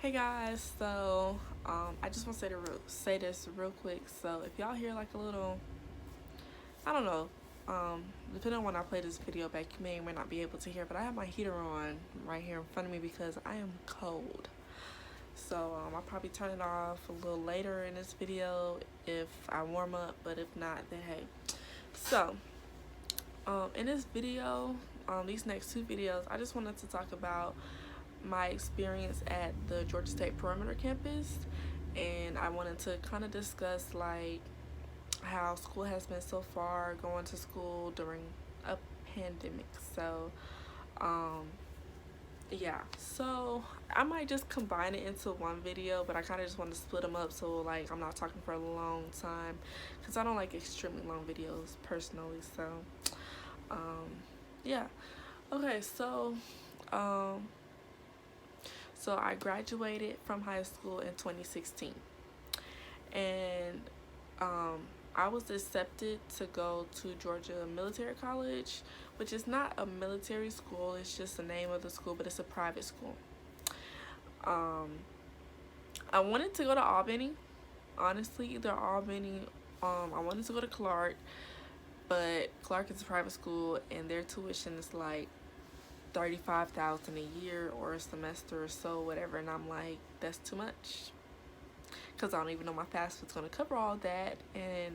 Hey guys, I just want to say this real quick. So if y'all hear like a little, I don't know, depending on when I play this video back, you may or may not be able to hear, but I have my heater on right here in front of me because I am cold. I'll probably turn it off a little later in this video if I warm up, but if not, then hey. So, in this video, these next two videos, I just wanted to talk about my experience at the Georgia State Perimeter campus, and I wanted to kind of discuss like how school has been so far, going to school during a pandemic. Yeah, so I might just combine it into one video, but I kind of just want to split them up so like I'm not talking for a long time because I don't like extremely long videos personally. Um, yeah, okay, so I graduated from high school in 2016, and I was accepted to go to Georgia Military College, which is not a military school, it's just the name of the school, but it's a private school. I wanted to go to Albany, honestly, either Albany, I wanted to go to Clark, but Clark is a private school and their tuition is like $35,000 a year or a semester or so, whatever, and I'm like, that's too much, because I don't even know my FAFSA's going to cover all that, and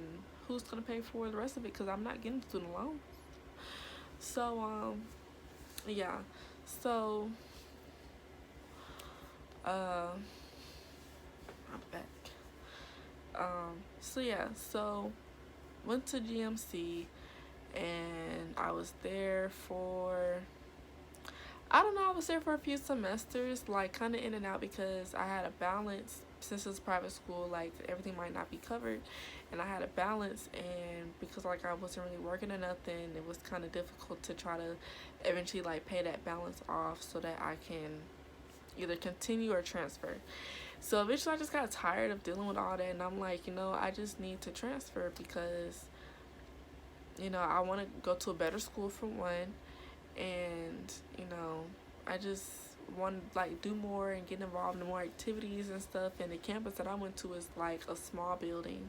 who's going to pay for the rest of it, because I'm not getting student loan. Yeah, so I'm back. So went to GMC, and I was there for, I don't know, I was there for a few semesters, like kind of in and out, because I had a balance. Since it's private school, like everything might not be covered, and I had a balance, and because like I wasn't really working or nothing, it was kind of difficult to try to eventually like pay that balance off so that I can either continue or transfer. So eventually I just got tired of dealing with all that, and I'm like, I just need to transfer because I want to go to a better school for one, and I just want to like do more and get involved in more activities and stuff. And the campus that I went to is like a small building.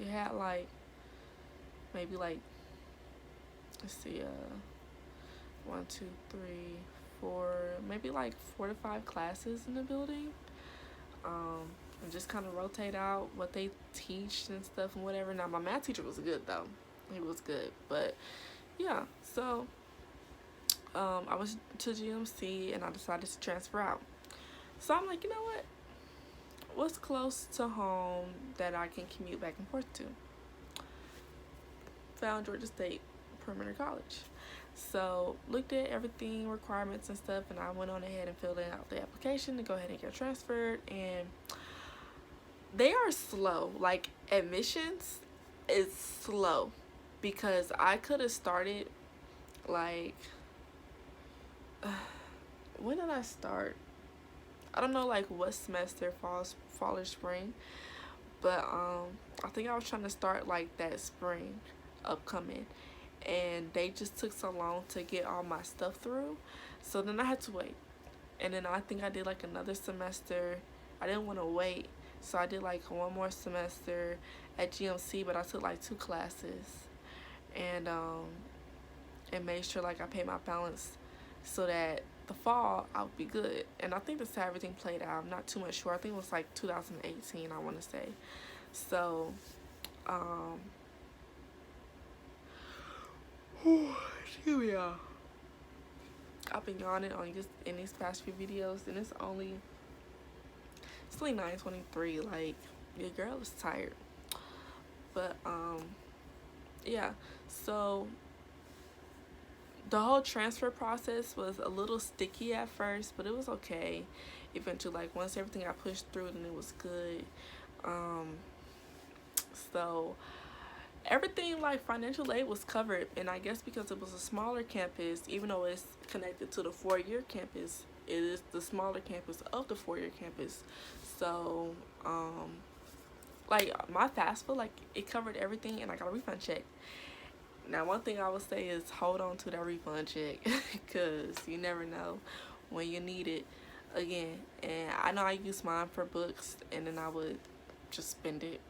It had like maybe like, let's see, 1 2 3 4, maybe like 4 to 5 classes in the building, and just kind of rotate out what they teach and stuff and whatever. Now my math teacher was good though, he was good, but yeah, so I was to GMC and I decided to transfer out. So I'm like, you know what? What's close to home that I can commute back and forth to? Found Georgia State Perimeter College. So looked at everything, requirements and stuff, and I went on ahead and filled out the application to go ahead and get transferred. And they are slow. Like admissions is slow, because I could have started like, when did I start? I don't know like what semester, fall or spring, but I think I was trying to start like that spring upcoming, and they just took so long to get all my stuff through, so then I had to wait. And then I think I did like another semester. I didn't want to wait, so I did like one more semester at GMC, but I took like 2 classes, and made sure like I paid my balance so that the fall I would be good. And I think that's how everything played out. I'm not too much sure. I think it was like 2018, I want to say. So here we are. I've been yawning on just in these past few videos, and it's only 9:23. Like, your girl is tired. But yeah, so the whole transfer process was a little sticky at first, but it was okay. Eventually, like once everything got pushed through, then it was good. So everything like financial aid was covered, and I guess because it was a smaller campus, even though it's connected to the 4-year campus, it is the smaller campus of the 4-year campus. So like my FAFSA, like it covered everything, and I got a refund check. Now one thing I would say is hold on to that refund check because you never know when you need it. again. And I know I use mine for books, and then I would just spend it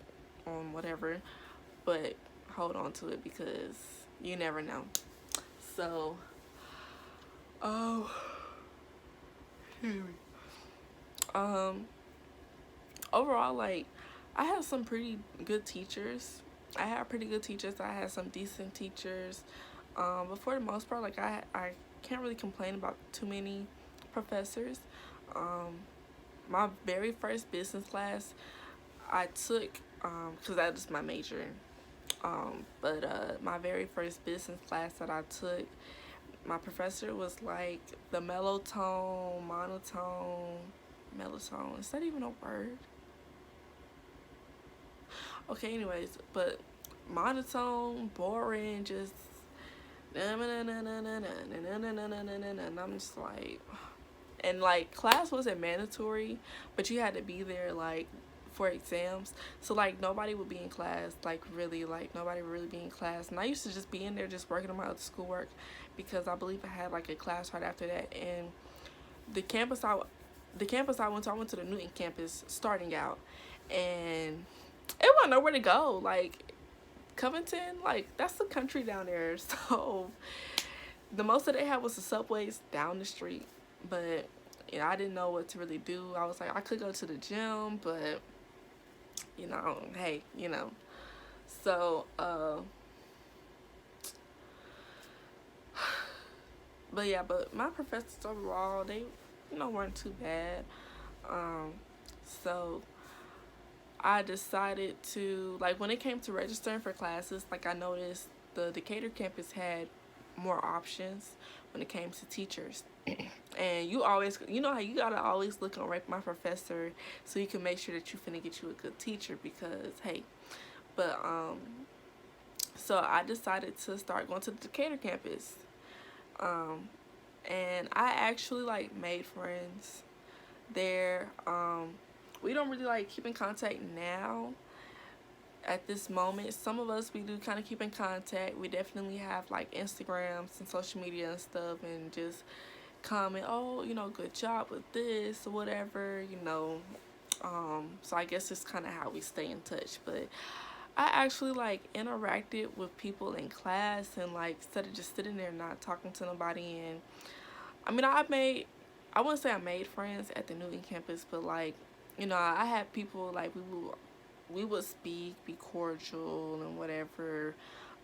on whatever, but hold on to it because you never know. So, oh, um, overall, like, I have some pretty good teachers. I had pretty good teachers. I had some decent teachers. But for the most part, like, I can't really complain about too many professors. Um, my very first business class I took, because that is my major. But my very first business class that I took, my professor was like the mellow tone, monotone, mellow. Is that even a word? Okay, anyways, but monotone, boring, just and I'm just like, and like class wasn't mandatory, but you had to be there like for exams. So like nobody would be in class, like really, like nobody would really be in class. And I used to just be in there just working on my other schoolwork because I believe I had like a class right after that. And the campus I the campus I went to the Newton campus starting out, and it wasn't nowhere to go. Like Covington, like that's the country down there. So the most that they had was the subways down the street. But I didn't know what to really do. I was like, I could go to the gym, but hey, So, but yeah, but my professors overall, they, weren't too bad. Um, so I decided to, like, when it came to registering for classes, like, I noticed the Decatur campus had more options when it came to teachers. And you always, how you gotta always look on Rate My Professor so you can make sure that you finna get you a good teacher because, hey, but, so I decided to start going to the Decatur campus. And I actually, like, made friends there. We don't really, like, keep in contact now at this moment. Some of us, we do kind of keep in contact. We definitely have, like, Instagrams and social media and stuff and just comment, oh, good job with this or whatever, so I guess it's kind of how we stay in touch. But I actually like interacted with people in class and like instead of just sitting there not talking to nobody. And I mean, I wouldn't say I made friends at the Newton campus, but like, I had people like we would speak, be cordial and whatever.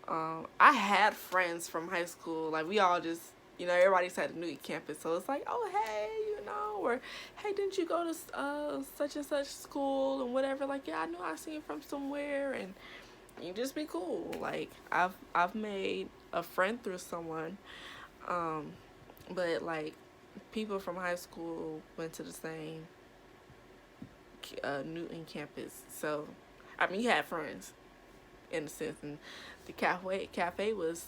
I had friends from high school, like we all just, everybody's at the Newton campus, so it's like, oh hey, or hey, didn't you go to such and such school and whatever? Like, yeah, I know I seen you from somewhere, and you just be cool. Like I've made a friend through someone, but like people from high school went to the same Newton campus, so I mean, you had friends in a sense, and the cafe was,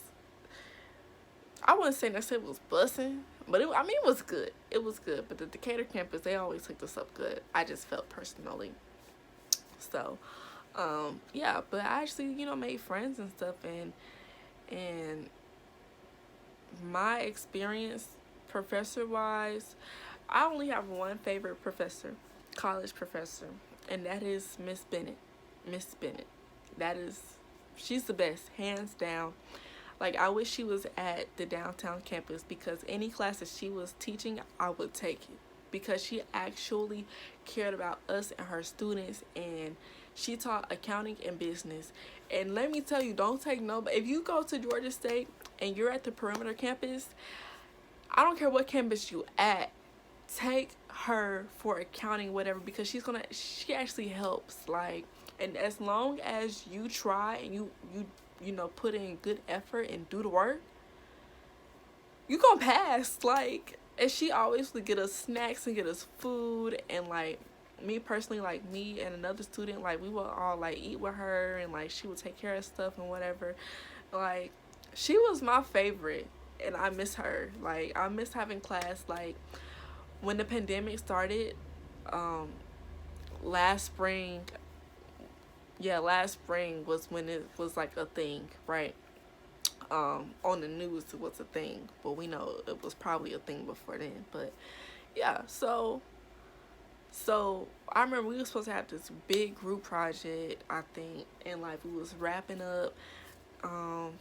I wouldn't say necessarily it was bussing, but it was good. It was good. But the Decatur campus, they always hooked us up good. I just felt personally. So, yeah. But I actually, made friends and stuff, and my experience, professor wise, I only have one favorite professor, college professor, and that is Miss Bennett. Miss Bennett. She's the best, hands down. Like, I wish she was at the downtown campus because any class that she was teaching, I would take it. Because she actually cared about us and her students, and she taught accounting and business. And let me tell you, don't take no, if you go to Georgia State and you're at the perimeter campus, I don't care what campus you at, take her for accounting, whatever, because she actually helps. Like, and as long as you try and you put in good effort and do the work, you gonna pass. Like, and she always would get us snacks and get us food. And like me personally, like me and another student, like we would all like eat with her, and like she would take care of stuff and whatever. Like, she was my favorite, and I miss her. Like, I miss having class. Like, when the pandemic started, last spring, last spring was when it was like a thing, right? On the news it was a thing, but we know it was probably a thing before then. But Yeah, so I remember we were supposed to have this big group project, I think, and like we was wrapping up. Um,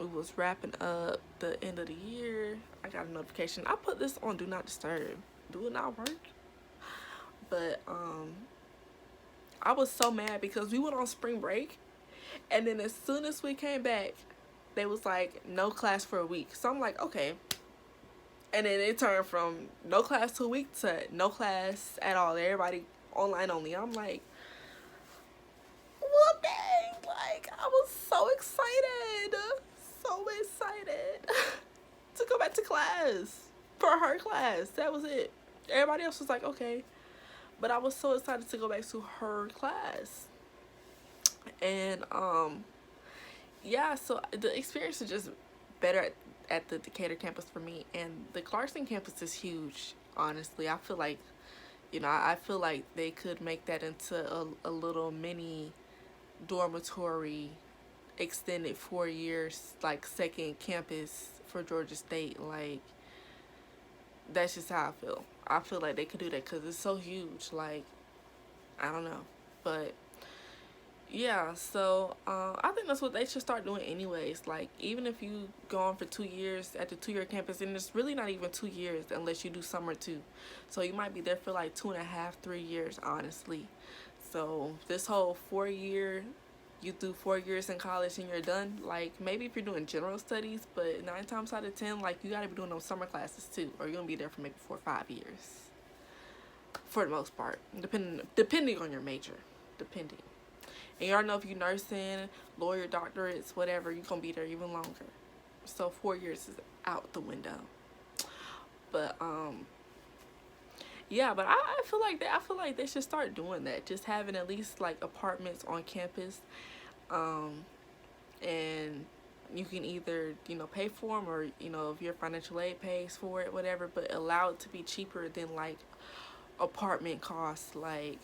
we was wrapping up the end of the year. I got a notification. I put this on Do Not Disturb. Do it not work? But I was so mad because we went on spring break, and then as soon as we came back, they was like no class for a week. So I'm like, okay. And then it turned from no class to a week to no class at all. Everybody online only. I'm like, well, dang! Like I was so excited, so excited to go back to class for her class. That was it. Everybody else was like, okay, but I was so excited to go back to her class. And yeah, so the experience is just better at the Decatur campus for me, and the Clarkson campus is huge. Honestly, I feel like, I feel like they could make that into a little mini dormitory, extended 4 years, like second campus for Georgia State. Like that's just how I feel. I feel like they could do that because it's so huge. Like I don't know, but yeah, so I think that's what they should start doing anyways. Like, even if you go on for 2 years at the 2 year campus, and it's really not even 2 years unless you do summer too. So you might be there for like 2.5, 3 years, honestly. So this whole 4 year, you do 4 years in college and you're done. Like, maybe if you're doing general studies, but 9 times out of 10, like, you gotta be doing those summer classes too, or you're gonna be there for maybe 4 or 5 years for the most part, depending on your major, depending. And you already know if you nursing, lawyer, doctorates, whatever, you're gonna be there even longer. So 4 years is out the window. But yeah, but I feel like I feel like they should start doing that. Just having at least like apartments on campus, um, and you can either pay for them, or if your financial aid pays for it, whatever. But allow it to be cheaper than like apartment costs. Like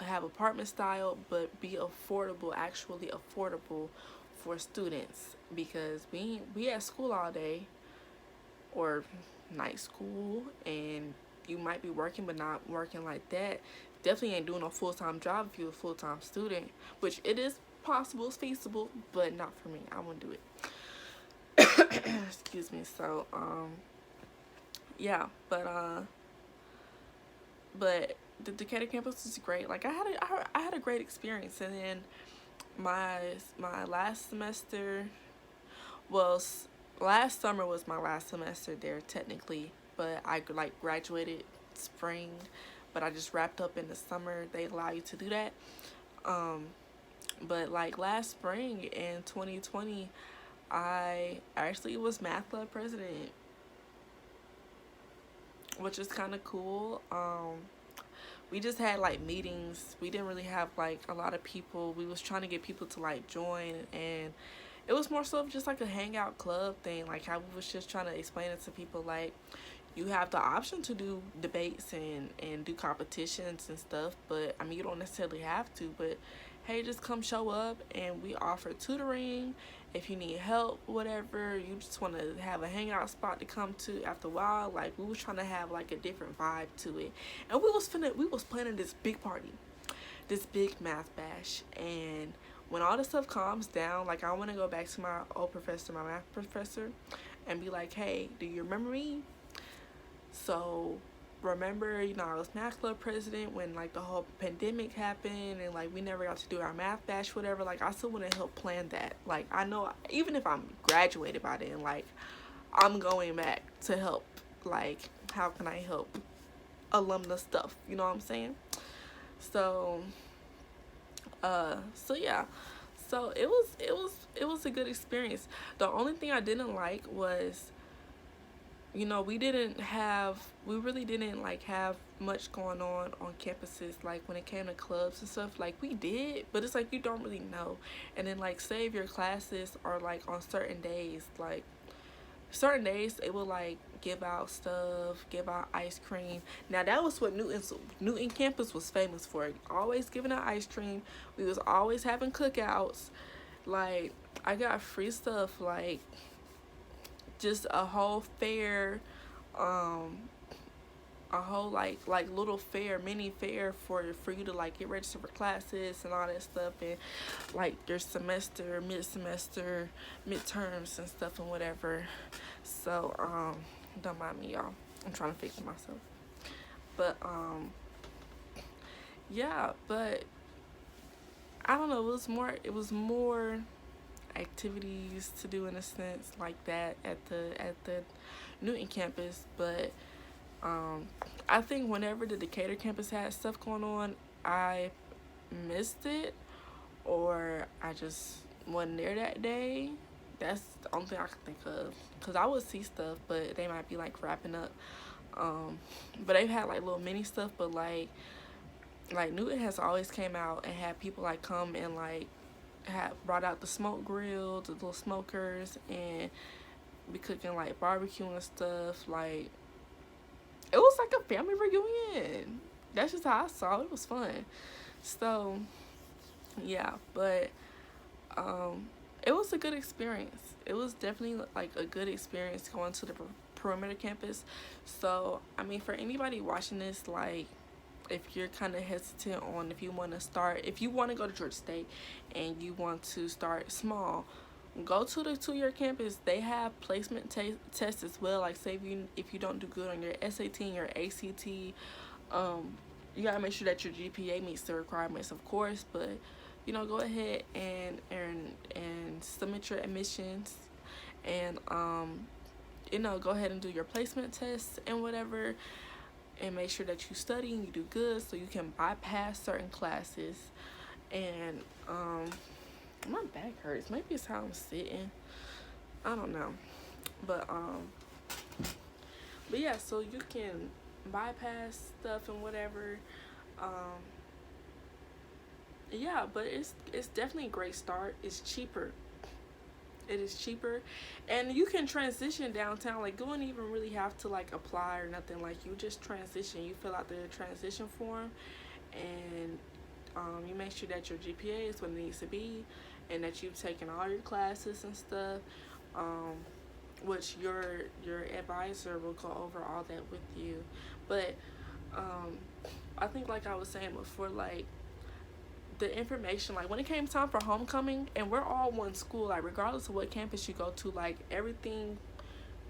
have apartment style but be affordable, actually affordable for students, because we at school all day or night school, and you might be working but not working like that. Definitely ain't doing a full-time job if you're a full-time student, which it is possible, it's feasible, but not for me. I wouldn't do it. Excuse me. So yeah, but the Decatur campus is great. Like I had a great experience, and then my last semester, well, last summer was my last semester there technically, but I like graduated spring, but I just wrapped up in the summer. They allow you to do that. Um, but like last spring in 2020, I actually was math club president, which is kind of cool. We just had like meetings. We didn't really have like a lot of people. We was trying to get people to like join, and it was more so just like a hangout club thing. Like I was just trying to explain it to people, like you have the option to do debates and do competitions and stuff, but I mean you don't necessarily have to. But hey, just come show up, and we offer tutoring if you need help, whatever. You just want to have a hangout spot to come to after a while. Like we was trying to have like a different vibe to it, and we was planning this big party, this big math bash. And when all this stuff calms down, like I want to go back to my old professor, my math professor, and be like, hey, do you remember me? So remember, I was math club president when like the whole pandemic happened, and like we never got to do our math bash, whatever. Like I still want to help plan that. Like I know even if I'm graduated by then, like I'm going back to help. Like how can I help alumna stuff? You know what I'm saying? So so yeah. So it was a good experience. The only thing I didn't like was, we really didn't like have much going on campuses, like when it came to clubs and stuff. Like we did, but it's like you don't really know. And then like say if your classes are like on certain days, like certain days they will like give out stuff, give out ice cream. Now that was what Newton campus was famous for, always giving out ice cream. We was always having cookouts. Like I got free stuff, like just a whole fair, um a whole like little fair, mini fair for you to like get registered for classes and all that stuff, and like your semester, mid semester, midterms and stuff and whatever. So don't mind me, y'all. I'm trying to fix myself. But yeah, but I don't know. It was more activities to do in a sense like that at the Newton campus, but um, I think whenever the Decatur campus had stuff going on, I missed it, or I just wasn't there that day. That's the only thing I can think of. Cause I would see stuff, but they might be like wrapping up. Um, but they've had like little mini stuff, but like Newton has always came out and had people like come and like had brought out the smoke grill, the little smokers, and be cooking like barbecue and stuff. Like it was like a family reunion. That's just how I saw it. It was fun. So yeah, but um, it was a good experience. It was definitely like a good experience going to the perimeter campus. So I mean, for anybody watching this, like if you're kind of hesitant on if you want to start, if you want to go to Georgia State and you want to start small, go to the 2-year campus. They have placement tests as well. Like say if you don't do good on your SAT and your ACT, um, you gotta make sure that your GPA meets the requirements, of course. But go ahead and submit your admissions, and go ahead and do your placement tests and whatever, and make sure that you study and you do good so you can bypass certain classes. And my back hurts. Maybe it's how I'm sitting. I don't know. But yeah, so you can bypass stuff and whatever. Um yeah, but it's definitely a great start. It's cheaper. It is cheaper, and you can transition downtown. Like you don't even really have to like apply or nothing. Like you just transition. You fill out the transition form, and you make sure that your GPA is what it needs to be, and that you've taken all your classes and stuff. Um, which your advisor will go over all that with you. But um, I think like I was saying before, like the information, like when it came time for homecoming, and we're all one school, like regardless of what campus you go to, like everything,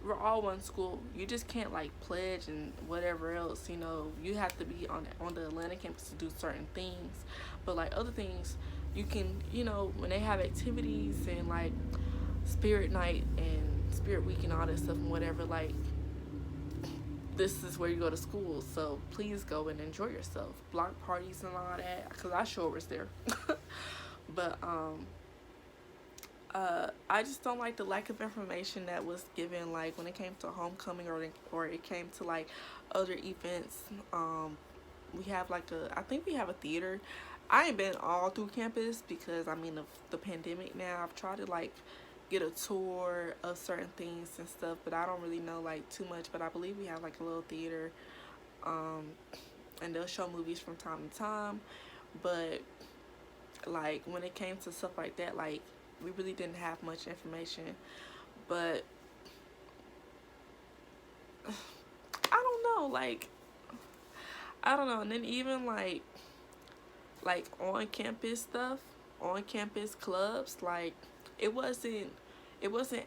we're all one school. You just can't like pledge and whatever else, you have to be on the Atlanta campus to do certain things. But like other things, you can, when they have activities and like spirit night and spirit week and all that stuff and whatever, like this is where you go to school, so please go and enjoy yourself. Block parties and all that, because I sure was there. But I just don't like the lack of information that was given, like when it came to homecoming, or it came to like other events. We have like I think we have a theater. I ain't been all through campus because I mean of the pandemic now. I've tried to like get a tour of certain things and stuff, but I don't really know like too much. But I believe we have like a little theater, and they'll show movies from time to time. But like when it came to stuff like that, like we really didn't have much information. But I don't know, like I don't know. And then even like on campus stuff, on campus clubs, like it wasn't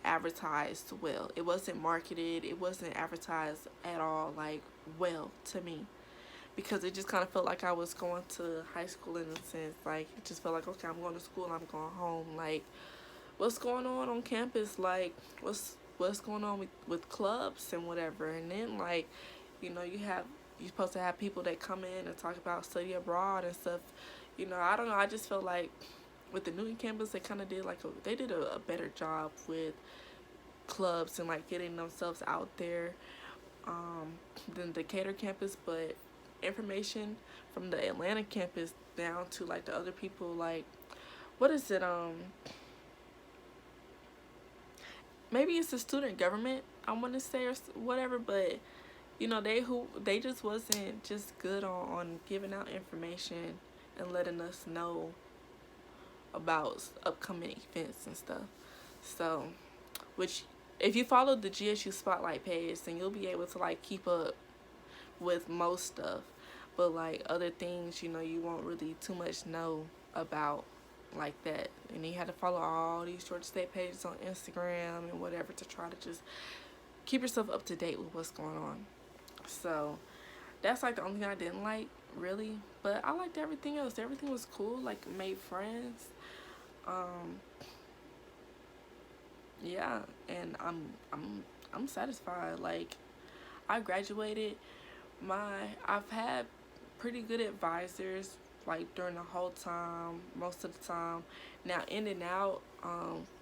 advertised well. It wasn't marketed. It wasn't advertised at all like well to me, because it just kind of felt like I was going to high school in a sense. Like it just felt like, okay, I'm going to school and I'm going home. Like what's going on campus? Like what's going on with clubs and whatever. And then like you're supposed to have people that come in and talk about study abroad and stuff. I don't know. I just felt like with the Newton campus, they kind of did they did a better job with clubs and like getting themselves out there than the Decatur campus. But information from the Atlanta campus down to like the other people, like what is it? Maybe it's the student government, I want to say, or whatever. But they just wasn't just good on giving out information and letting us know about upcoming events and stuff. So, which if you follow the GSU Spotlight page, then you'll be able to like keep up with most stuff, but like other things, you know, you won't really too much know about like that. And you had to follow all these Georgia State pages on Instagram and whatever to try to just keep yourself up to date with what's going on. So that's like the only thing I didn't like, really. But I liked everything else. Everything was cool. Like, made friends. Um, yeah, and I'm satisfied. Like, I graduated. I've had pretty good advisors like during the whole time, most of the time. Now, in and out,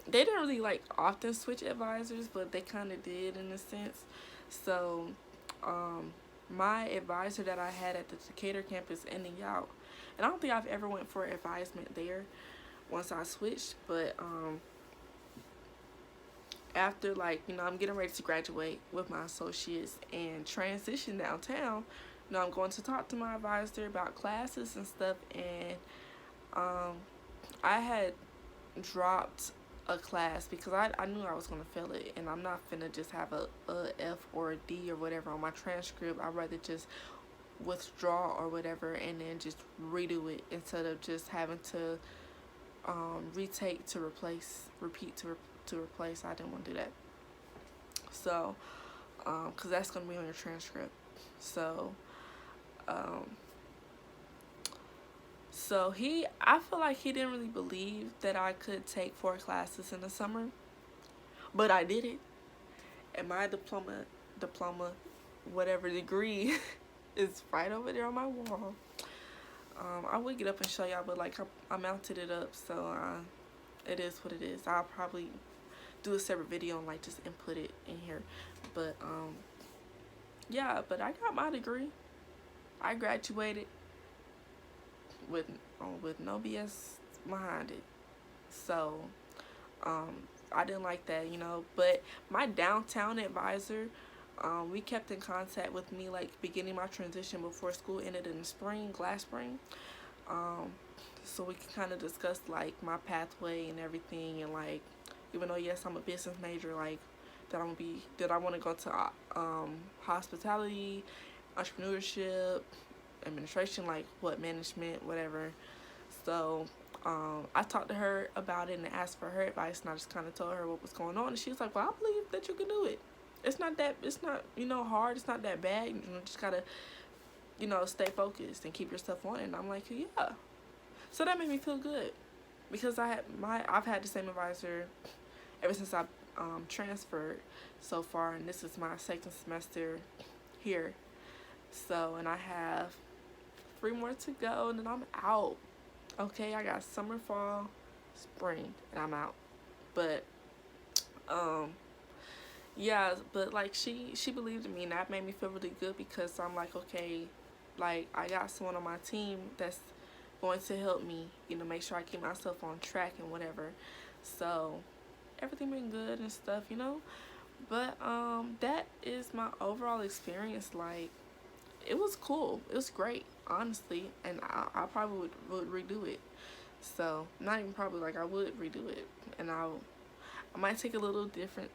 they didn't really like often switch advisors, but they kind of did in a sense. So, um, my advisor that I had at the Decatur campus in and out, and I don't think I've ever went for advisement there once I switched, but after, like, you know, I'm getting ready to graduate with my associates and transition downtown, you know, I'm going to talk to my advisor about classes and stuff. And um I had dropped a class because I knew I was going to fail it, and I'm not finna just have a F or a D or whatever on my transcript. I'd rather just withdraw or whatever and then just redo it instead of just having to retake to replace, repeat to replace. I didn't want to do that. So, because that's going to be on your transcript. So, um, I feel like he didn't really believe that I could take 4 classes in the summer, but I did it. And my diploma, whatever degree, is right over there on my wall. I would get up and show y'all, but like I mounted it up, so it is what it is. I'll probably do a separate video and like just input it in here. But yeah, but I got my degree. I graduated with no BS behind it. So I didn't like that, you know. But my downtown advisor, we kept in contact with me like beginning my transition before school ended in the spring, last spring. So we can kind of discuss like my pathway and everything, and like, even though yes I'm a business major, like that I want to go to hospitality, entrepreneurship, administration, like what, management, whatever. So I talked to her about it and asked for her advice, and I just kind of told her what was going on, and she was like, well, I believe that you can do it. It's not you know, hard. It's not that bad. You know, just gotta, you know, stay focused and keep yourself on it. And I'm like, yeah. So that made me feel good, because I've had the same advisor ever since I transferred so far, and this is my second semester here. So, and I have 3 more to go, and then I'm out. Okay, I got summer, fall, spring, and I'm out. But yeah, but like she believed in me, and that made me feel really good, because I'm like, okay, like I got someone on my team that's going to help me, you know, make sure I keep myself on track and whatever. So everything been good and stuff, you know. But that is my overall experience. Like, it was cool. It was great, honestly, and I probably would redo it. So not even probably, like I would redo it, and I might take a little different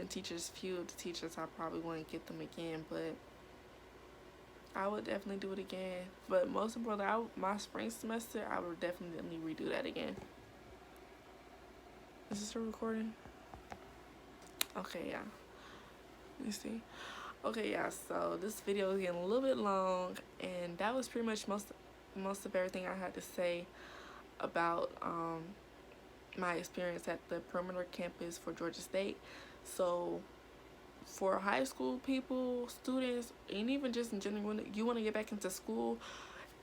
teachers. Few of the teachers I probably wouldn't get them again, but I would definitely do it again. But most importantly, my spring semester, I would definitely redo that again. Is this a recording? Okay, yeah. Let me see. Okay, yeah, so this video is getting a little bit long, and that was pretty much most of everything I had to say about my experience at the perimeter campus for Georgia State. So for high school people, students, and even just in general, when you want to get back into school,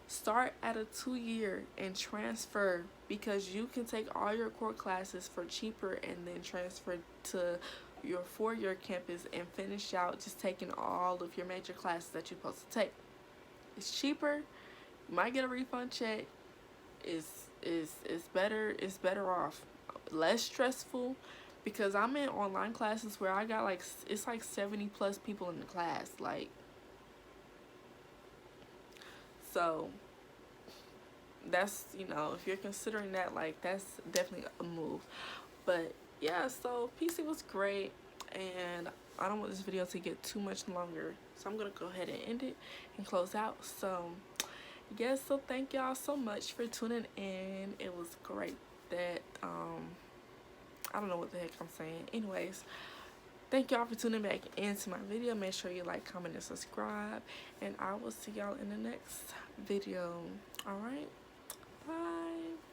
start at a 2-year and transfer, because you can take all your core classes for cheaper and then transfer to your 4-year campus and finish out just taking all of your major classes that you're supposed to take. It's cheaper. You might get a refund check. It's better. It's better off. Less stressful, because I'm in online classes where I got like, it's like 70 plus people in the class, like. So that's, you know, if you're considering that, like, that's definitely a move. But yeah, so PC was great. and I don't want this video to get too much longer, so I'm gonna go ahead and end it and close out. So yes, so thank y'all so much for tuning in. It was great that I don't know what the heck I'm saying. Anyways, thank y'all for tuning back into my video. Make sure you like, comment, and subscribe, and I will see y'all in the next video. All right, bye.